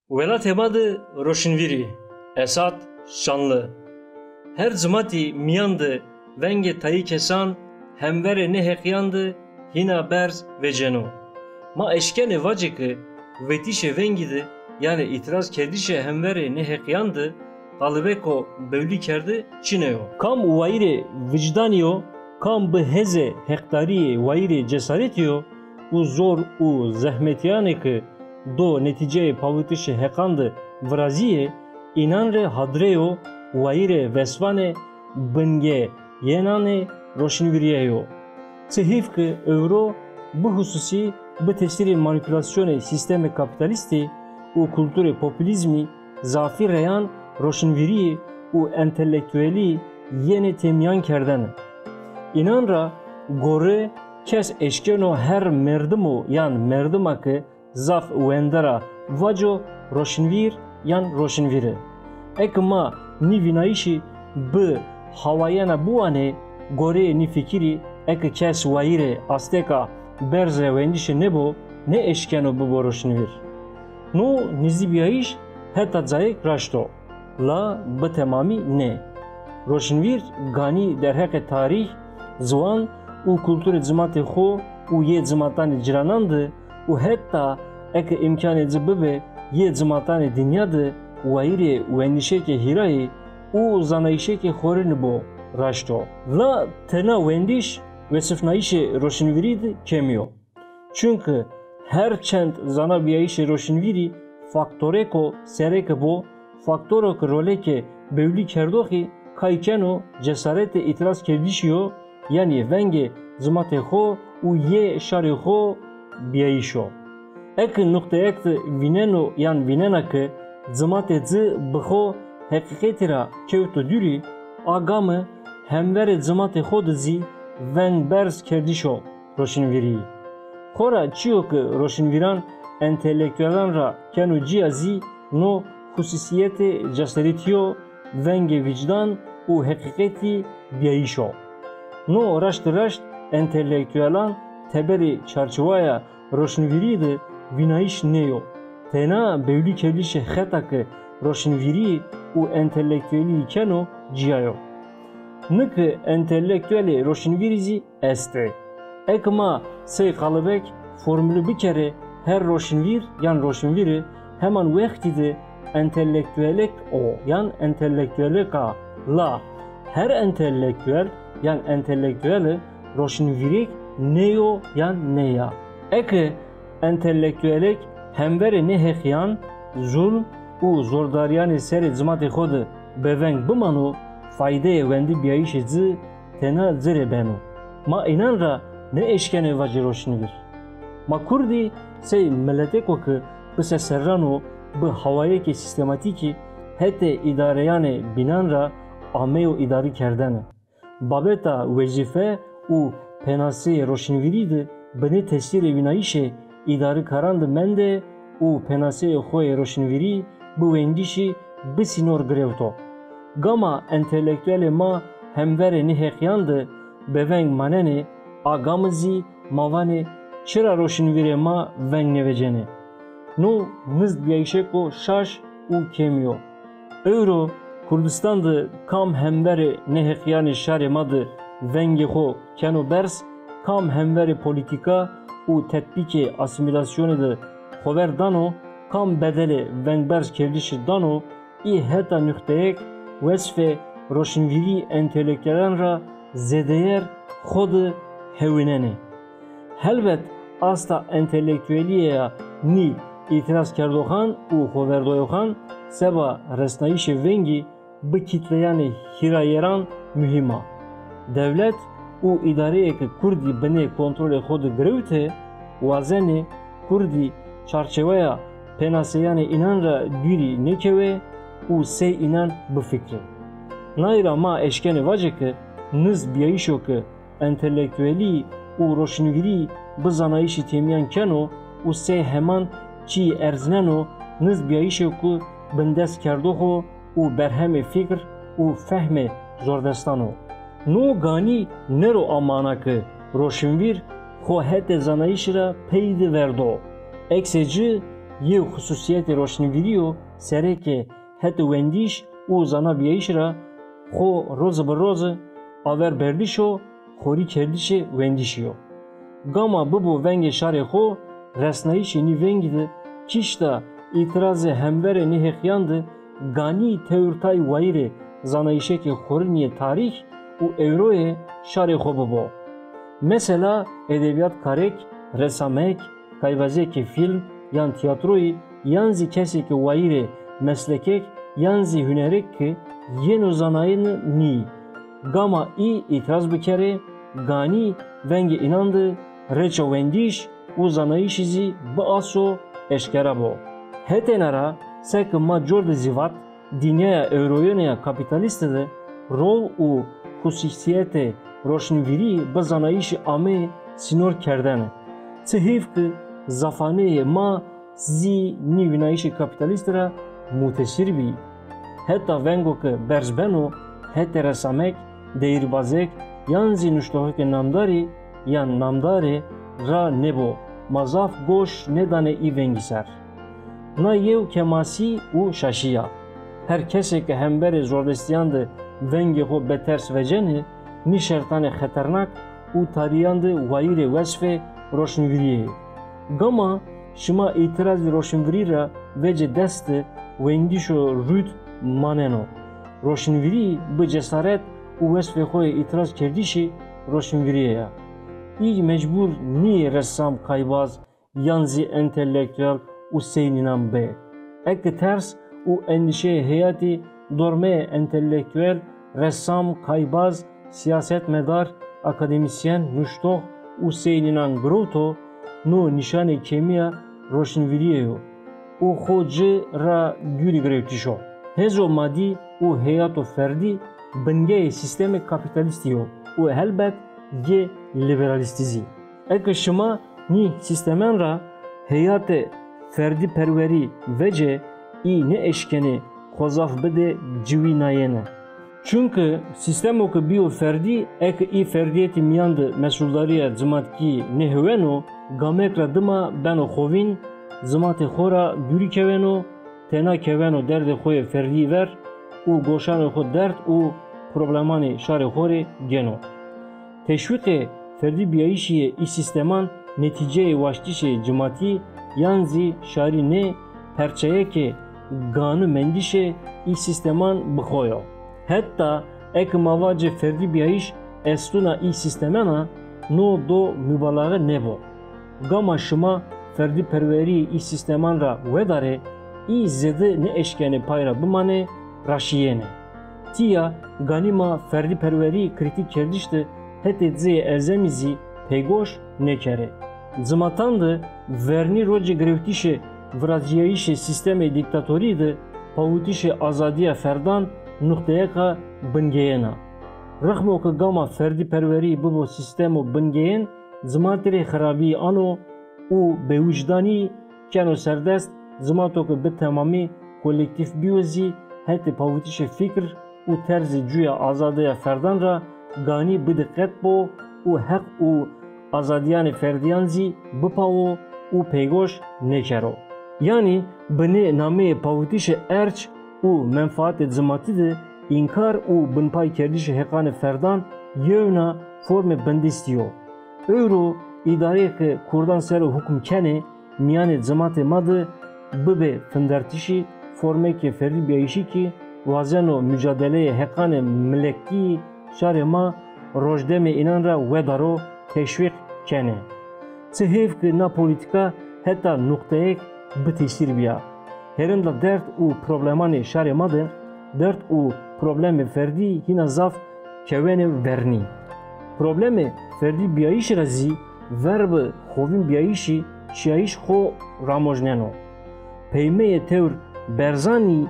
Welat hemadı roşinviri, esat şanlı. Her zımati miyandı, venge tayı kesan, hemvere ne hekyandı, hina berz ve ceno. Ma eşkene vacıkı, vetişe vengidi, yani itiraz kerdişe hemvere ne hekyandı, kalıbeko bevli kerdi çineyo. Kam uvayre vicdaniyo, kam beheze hektariye vayre cesaretiyo, u zor u zahmetiyaneki, do neticeye pavutişe hekandı vraziye, inanre hadreyo, vayre vesvane, bınge yenane roşinviriyeyo. Sehif ki euro bu hususi bu tesiri manipülasyonu sistemi kapitalisti u kulturi popülizmi zafi reyan roşinviri u entelektüeli yeni temyan kerden. İnanra gore kes eşkeno her merdimu yan merdimakı zaf wendera vaco roşinvir yan roşinviri. Ekma ni vinayişi bu havayana buane gore ni fikiri ek kes vayire asteka berze vendişe nebo ne eşkeno bu roşinvir. No nizibiyayiş heta zayık raşto. La bu tamami ne. Roşinvir gani derhek tarih zvan u kulturi zimate xo u ye zimatan ciranandı u hatta ek imkanı zibbe ye zimatan dünyadı vayire vendişeke hirayi u zanayişeke xorin bo raşto. La tena vendiş ve sıfnayişe roşinvirid kemiyo. Çünkü her çent zanabiyayişe roşinviri faktoreko sereke bo faktorok roleke bevli kerdoxi kaykeno cesarete itiraz kerdişiyo yani venge zimate xo u ye şari xo biyayişo. Ek nokta ekt vineno yan vinenakı zimate zi bixo hakikatira kevto düri agamı hemvere zimate xo dizi ven berz kerdişo roşinviri. Xora çiyo ki roşinviran entelektüelan ra kenu ciyazi no hususiyete ceseritiyo venge vicdan u hakikati biyayişo. No raşt entelektüelan teberi çarçıvaya roşinviriydi vinayiş neyo. Tena bevli kevlişe xetakı roşinviri u entelektüeli keno ciyayo. Nıkı entelektüeli roşinvirizi este. Ekma sey kalıbek formülü bir kere her roşinvir yan roşinviri hemen vektidi entelektüelek o yan entelektüeleka la her entelektüel yan entelektüeli roşinvirik neyo yan neya. Eke entelektüelek hemveri ne hekyan zulm u zordaryanı seri zimati xodu beveng bimanu faydeye vendi biyayişi tena zire benu. Ma inanra ne eşkene vacı roşinvir. Ma kurdi sey milleteko ki bise serrano bu havayeke sistematiki hete idareyane binanra ameyo idari kerdene. Babeta vezife u penase roşinviriydi beni tesiri vinayişe idari karandı mende u penase xoye roşinviri bu vendişi bisinor grevto. Gama entelektüeli ma hemvere nihekyandı beveng manene agamızi mavane çira roşinvire ma veng nevecene. No nız biyayişeko şaş u kemiyo. Euro Kurdistan'dı kam hemveri nehekyani şari madı vengi xo keno bers kam hemveri politika u tetbiki asimilasyonu xover dano kam bedeli veng bers kevlişi dano i heta nükteyek vesfe roşinviri entelektüelen ra zedeyer xodu hevineni. Helbet asta entelektüeliye ni itiraz kerdoxan u xoverdoyoxan seba resnayişi vengi bu kitleyani hirayeran mühima. Devlet u idareyeki Kurdi beni kontrole xodu grevte vazeni Kurdi çarçevaya penaseyani inanra düri nekeve u sey inan bu fikri. Nayra ma eşkeni vaceki nız biyayişo ki entelektüeli u roşinviri bu zanayişi temyan keno u sey heman çi erzneno nız biyayişo ki bindes kerdoxo u berheme fikr u fehme zordestano. No gani nero amana ki roşinvir xo hete zanayişi ra peydi verdo. Ekseci Yev hususiyet roşnivîriyo sereke het wendiş û zanabiyayîş ra xo roz bi roz aver berdişo xorî kerdişê wendişiyo. Gama bibo vengê şarê xo resnayîşê nî vengî de kişta îtirazê hemberê nî heqiyan de ganî tewrtayî wayîrê zanayîşekê xorîniyê tarîx û ewroyê şarê xwe bibo. Mesela edebiyat karek, resamek, kayvazekê film yan tiyatroyî yan zî kesekê wayîrê meslekek yan zî hunerek ki yên zanayî nî. Gama î îtiraz bikere ganî vengê înan de reça wendîş û zanayîşê zî bi aso eşkera bo. Hetên ra seke ma cor di zîvat dînyaya ewroyînaya kapitalîst de rol û hususiyetê roşnivîrî bi zanayîşê amê sînor kerdene. Ti hêv ki zafaneyê ma zî nî winayîşê kapitalîst ra mutesîr bî. Heta vengo ki berzbeno hete resamek, deyirbazek yan zî nuştohekê namdarî yan namdarê ra nebo mazaf goş nedane î vengî ser. Na yew kemasî û şaşiya. Her kesek hemberê zordestiyan de vengê xwe beters vecene nî şertanê xeternak û tariyan de wayîrê wesfê roşnivîriyê. Gama şima îtirazê roşnivîrî ra vece dest wendîş û rûd maneno. Roşnivîrî bi cesaret û wesfê xwe îtiraz kerdîşê roşnivîriyê ye. İ mecbur nî ressam kaybaz yan zî entelektüel û seynînan bê. Eke ters û endişeyê heyatî dormeyê entelektüel, ressam, kaybaz, siyasetmedar, akademisyen, nuştoh û seynînan giroto no nîşanê kemiya roşnivîriyê yo û xwe ci ra gûrî girêwtîşo. Hezo madî û heyato ferdî bingehê sîstemê kapitalîstî yo û helbet yê liberalîstî zî. Eke şima nî sîstemen ra heyatê ferdî perwerî vece î ne eşkenê xwezaf bide civî nayene. Çünkü sîstemo ki bîyo ferdî eke î ferdiyetî miyan di mesuldariya zimatkî nehêweno gamek ra dima beno xwevîn zimatê xwe ra dûrî keveno tena keveno derdê xwe ferdî ver û goşanê xwe derd û problemanê şarê xwe rê geno. Teşwîqê ferdî biyayîşiyê î sîsteman netîceyê waştîşê cimatî yan zî şarî ne perçeyekê ganî mendîşê î sîsteman bixwe yo. Heta eke mavacê ferdî biyayîş estûna î sîstemena no do mübalaxe nebo. Gama şima ferdî perwerî î sîsteman ra wedarê î zêde ne eşkenê payra bimane raşiyene. Tiya ganîma ferdî perwerî kritik kerdiş de hetê dzê erzemî zî pêgoş nekere. Zimatan de vernî rocê girêwtîşê viraciyayîşê sîstemê dîktatorî de pawutîşê azadiya ferdan nuqteyeka bingehêna. Rexmo ki gama ferdî perwerî bibo sîstemo bingehên zimatê xerabî ano û bêwicdanî keno serdest zimato ki bi temamî kolektif bîyo zî hetê pawutîşê fikr û terzê cûya azadiya ferdan ra ganî bidiqet bo û heq û azadiyanê ferdiyan zî bipawo û pêgoş nekero. Yani bi nê nameyê pawutîşê erç û menfaatê zimatî de înkar û binpay kerdîşê heqanê ferdan yewna formê bindîstî yo. Ewro îdareyeke Kurdan ser û hukm kenê miyanê zimatê ma de bibe findertîşî formekê ferdî biyayîşî ki wazeno mücadeleyê heqanê milekî şarê ma rojdemê înan ra wedaro teşwîq kene. Ti hêv ki na polîtîka heta nuqteyek bitîsîr biya. Herîn da derd û problemanê şarê ma de derd û problemê ferdî hîna zaf kewenê vernî. Problemê ferdî biyayîşê ra zî ver bi xwevîn biyayîşî çiyayîş xwe ramojneno. Peymeyê tewr berzanî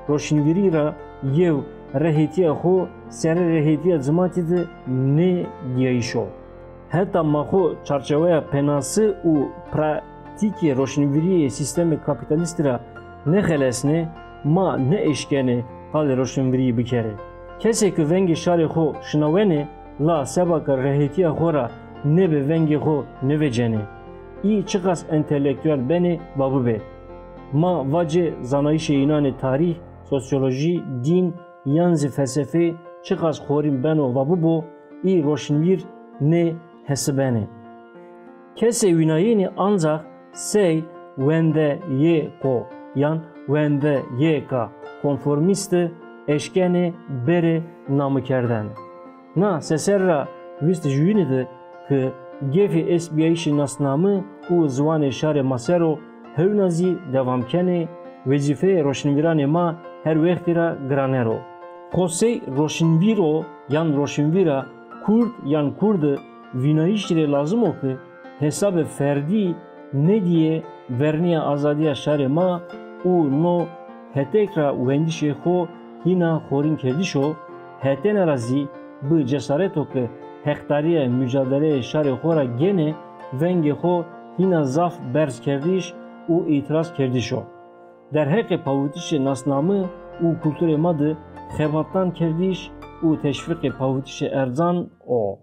roşnivîrî ra yew rehêtiya xwe serê rehêtiya zimatî de nê diyayîşo. Heta maxwe çarçeweya penasî û pratikê roşnivîriyê sîstemê kapitalîst ra nexelesne ma ne eşkenê halê roşnivîriyê bikere. Kesek ki vengê şarê xwe şinawene la sebaka rehêtiya xwe ra nebe vengê xwe nevecene. İ çiqas entelektüel benê va bibe. Ma vace zanayişe inanı tarih, sosyoloji, din, yanzi felsefe çıkas xorin beno ve bu i roşinvir ne hesibene. Kese winayeni ancak sey wende ye ko yan wende ye ka konformiste eşkene bere namı kerden. Na seserra vist jüynidi ki gefi esbiyayişi nasnamı u zvanê şare masero hevnazî devamkene vezîfeyê roşinvîranê ma her wextîra giranero. Kosey roşinvîro yan roşinvîra Kurd yan Kurd vinayişîrê lazım o ki hesabê ferdî ne diye verniya azadiya şarê ma û no hetekra wendişê xwe hîna xorîn kerdîşo hetene ra zî bi cesareto ki heqdariya mücadeleyê şarê xwe ra gene vengê xwe hîna zaf berz kerdîş û îtiraz kerdîşo. Derheqê pawutîşê nasnamı û kulturê ma di xebattan kerdîş û teşviqê pawutîşê erzan o.